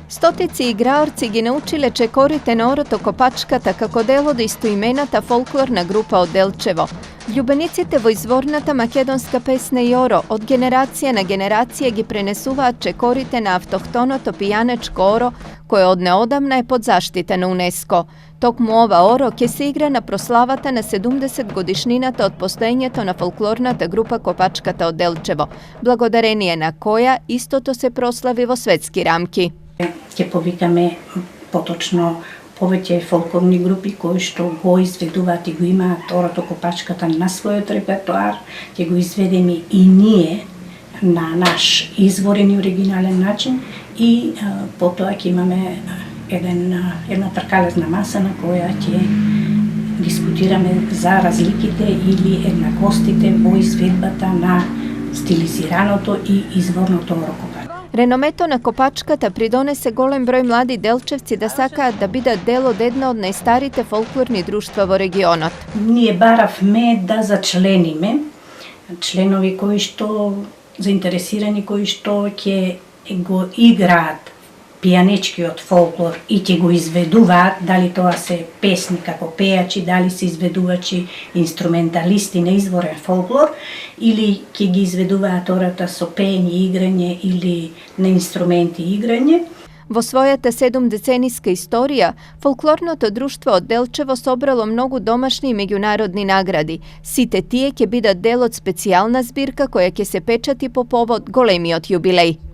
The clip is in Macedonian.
Stotici igraorci ги научиле чекорите на орото Копачката како дел од истоимената фолклорна група од Делчево. Љубениците во изворната македонска песна и оро од генерација на генерација ги пренесуваат чекорите на автохтоното пијанечко оро, кое од неодамна е под заштита на УНЕСКО. Токму ова оро ќе се игра на прославата на 70 годишнината од постоењето на фолклорната група Копачката од Делчево, благодарение на која истото се прослави во светски рамки. Ќе повикаме поточно повеќе фолклорни групи кои што го изведуваат и го имаат орото Копачката на својот репертоар, ќе го изведеме и ние на наш изворен и оригинален начин и потоа ќе имаме една тркалезна маса на која ќе дискутираме за разликите или еднаквостите во изведбата на стилизираното и изворното оро Копачка. Реномето на Копачката придонесе голем број млади делчевци да сакаат да бидат дел од една од најстарите фолклорни друштва во регионот. Ние баравме да зачлениме членови кои што заинтересирани, кои што ќе го играат пијанечкиот фолклор и ќе го изведуваат, дали тоа се песни како пејачи, дали се изведувачи инструменталисти на изворен фолклор, или ќе ги изведуваат ората со пеење и играње или на инструменти и играње. Во својата 7-децениска историја, фолклорното друштво од Делчево собрало многу домашни и меѓународни награди. Сите тие ќе бидат дел од специјална збирка која ќе се печати по повод големиот јубилеј.